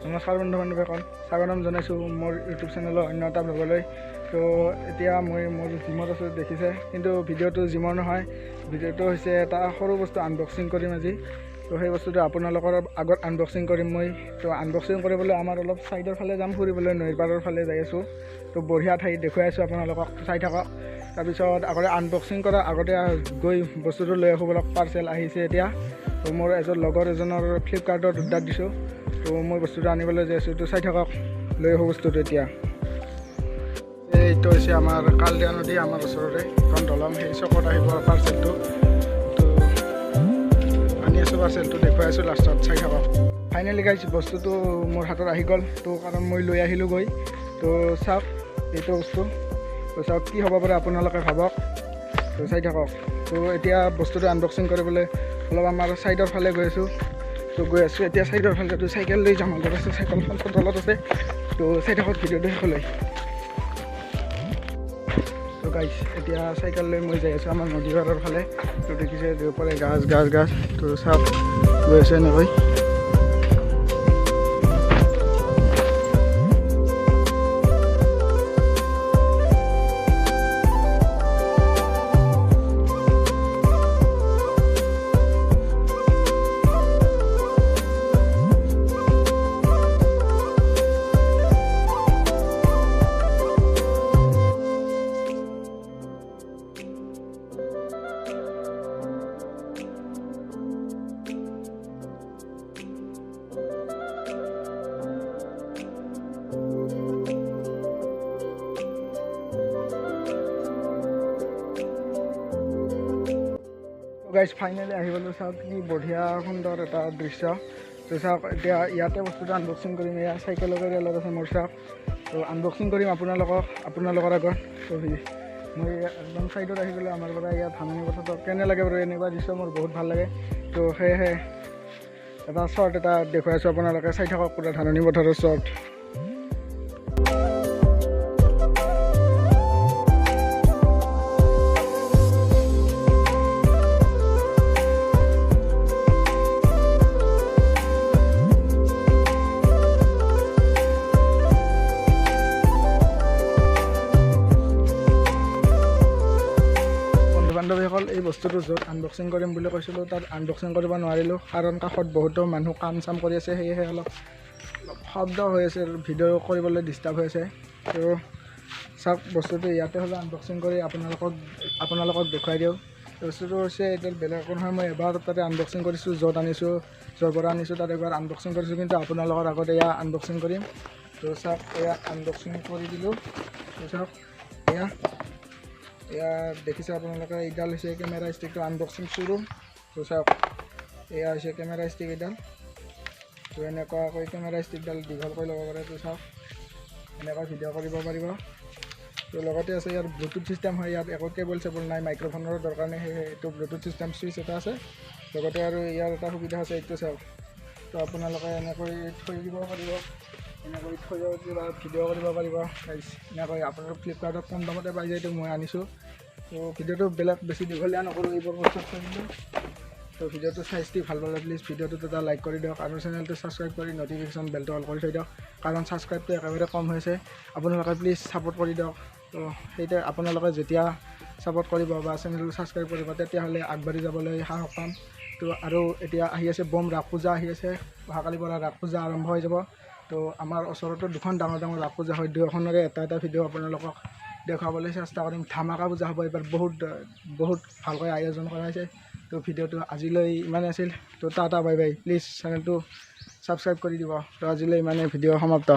নমস্কাৰ বন্ধু বান্ধৱীসকল, স্বাগতম জনাইছোঁ মোৰ ইউটিউব চেনেলৰ অন্য এটা ব্লগলৈ। তো এতিয়া মই মোৰ জিমত আছোঁ দেখিছে, কিন্তু ভিডিঅ'টো জিমৰ নহয়, ভিডিঅ'টো হৈছে এটা সৰু বস্তু আনবক্সিং কৰিম আজি। তো সেই বস্তুটো আপোনালোকৰ আগত আনবক্সিং কৰিম মই। তো আনবক্সিং কৰিবলৈ আমাৰ অলপ ছাইডৰ ফালে যাম ফুৰিবলৈ, নৈৰ পাৰৰ ফালে যাই আছোঁ। তো বঢ়িয়া ঠাই দেখুৱাই আছোঁ আপোনালোকক, চাই থাকক। তাৰপিছত আগতে আনবক্সিং কৰাৰ আগতে গৈ বস্তুটো লৈ আহোঁ বলক। পাৰ্চেল আহিছে এতিয়া। তো মোৰ লগৰ এজনৰ ফ্লিপকাৰ্টত অৰ্ডাৰ দিছোঁ। তো মই বস্তুটো আনিবলৈ যাই আছোঁ, তো চাই থাকক, লৈ আহোঁ বস্তুটো এতিয়া। এইটো হৈছে আমাৰ কালদিয়া নদী, আমাৰ ওচৰতে এখন দলং, সেই চকত আহিব পাৰ্চেলটো। তো আনি আছোঁ পাৰ্চেলটো, দেখুৱাই আছোঁ লাষ্টত, চাই থাকক। ফাইনেলি গাইজ বস্তুটো মোৰ হাতত আহি গ'ল। তো কাৰণ মই লৈ আহিলোঁ গৈ। তো চাওক এইটো বস্তু, তো চাওক কি হ'ব পাৰে আপোনালোকে ভাবক। তো চাই থাকক। তো এতিয়া বস্তুটো আনবক্সিং কৰিবলৈ অলপ আমাৰ ছাইডৰ ফালে গৈ আছোঁ। তো গৈ আছোঁ এতিয়া ছাইডৰ ফালে, তো চাইকেল লৈ যাম, আগত আছে চাইকেলখন তলত আছে। তো চাই থাকক ভিডিঅ'টো শেষলৈ। তো গাইজ এতিয়া চাইকেল লৈ মই যাই আছোঁ আমাৰ নদী পাৰৰ ফালে। তো দেখিছে দুয়োফালে গাছ গাছ গাছ। তো চাওক গৈ আছোঁ এনেকৈ। গাইজ ফাইনেলি আহি গ'লোঁ। চাওক কি বঢ়িয়া সুন্দৰ এটা দৃশ্য। তো চাওক এতিয়া ইয়াতে বস্তুটো আনবক্সিং কৰিম। এয়া চাইকেলৰ ৰেলত আছে মোৰ। চাওক তো আনবক্সিং কৰিম আপোনালোকৰ আগত। তো মই একদম ছাইডত আহি গ'লোঁ আমাৰ পৰা। ইয়াত ধাননি পথাৰটো কেনে লাগে বাৰু, এনেকুৱা দৃশ্য মোৰ বহুত ভাল লাগে। তো সেয়েহে এটা শ্বৰ্ট এটা দেখুৱাই আছোঁ, আপোনালোকে চাই থাকক পুৰা ধাননি পথাৰৰ শ্বৰ্ট। বান্ধৱীসকল, এই বস্তুটো য'ত আনবক্সিং কৰিম বুলি কৈছিলোঁ তাত আনবক্সিং কৰিব নোৱাৰিলোঁ, কাৰণ কাষত বহুতো মানুহ কাম চাম কৰি আছে, সেয়েহে অলপ শব্দ হৈ আছে, ভিডিঅ' কৰিবলৈ ডিষ্টাৰ্ব হৈ আছে। তো চাওক বস্তুটো ইয়াতে হ'লে আনবক্সিং কৰি আপোনালোকক দেখুৱাই দিওঁ। বস্তুটো হৈছে এতিয়া বেলেগ একো নহয়, মই এবাৰ তাতে আনবক্সিং কৰিছোঁ, য'ৰ পৰা আনিছোঁ তাত এবাৰ আনবক্সিং কৰিছোঁ, কিন্তু আপোনালোকৰ আগত এয়া আনবক্সিং কৰিম। তো চাওক এয়া আনবক্সিং কৰি দিলোঁ। তো চাওক এয়া দেখিছে আপোনালোকে, এইডাল হৈছে কেমেৰা ষ্টিকটো আনবক্সিং চুৰু। তো চাওক এয়া হৈছে কেমেৰা ষ্টিক এইডাল। তো এনেকুৱাকৈ কেমেৰা ষ্টিকডাল দীঘল কৰি ল'ব পাৰে। তো চাওক এনেকৈ ভিডিঅ' কৰিব পাৰিব। তো লগতে আছে ইয়াৰ ব্লুটুথ ছিষ্টেম হয়, ইয়াত একো কেবল চেবল নাই, মাইক্ৰফোনৰ দৰকাৰ নাই, সেয়েহে এইটো ব্লুটুথ ছিষ্টেম চুইচ এটা আছে। লগতে আৰু ইয়াৰ এটা সুবিধা আছে, এইটো চাওক। তো আপোনালোকে এনেকৈ থৈ দিব পাৰিব, এনেকৈ থৈ কিবা ভিডিঅ' কৰিব পাৰিব। এনেকৈ আপোনাৰ ফ্লিপকাৰ্টত কম দামতে পাই যায়। তো মই আনিছোঁ। তো ভিডিঅ'টো বেছি দীঘলীয়া নকৰোঁ, এইবোৰ বস্তু থৈ দিলোঁ। তো ভিডিঅ'টো চাই ভাল পালে প্লিজ ভিডিঅ'টোত এটা লাইক কৰি দিয়ক, আৰু চেনেলটো ছাবস্ক্ৰাইব কৰি নটিফিকেশ্যন বেলটো অল কৰি থৈ দিয়ক, কাৰণ ছাবস্ক্ৰাইবটো একেবাৰে কম হৈছে। আপোনালোকে প্লিজ ছাপোৰ্ট কৰি দিয়ক। তো সেইটোৱে আপোনালোকে যেতিয়া ছাপোৰ্ট কৰিব বা চেনেলটো ছাবস্ক্ৰাইব কৰিব, তেতিয়াহ'লে আগবাঢ়ি যাবলৈ সাহস পাম। তো আৰু এতিয়া আহি আছে ৰাস পূজা আহি আছে, অহাকালিৰ পৰা ৰাস পূজা আৰম্ভ হৈ যাব। তো আমাৰ ওচৰতো দুখন ডাঙৰ ৰাস পূজা হয়, দুয়োখনৰে এটা ভিডিঅ' আপোনালোকক দেখুৱাবলৈ চেষ্টা কৰিম। ধামাকা পূজা হ'ব এইবাৰ, বহুত ভালকৈ আয়োজন কৰা হৈছে। তো ভিডিঅ'টো আজিলৈ ইমানেই আছিল। তো টাটা বাই বাই, প্লিজ চেনেলটো ছাবস্ক্ৰাইব কৰি দিব। তো আজিলৈ ইমানেই, ভিডিঅ' সমাপ্ত।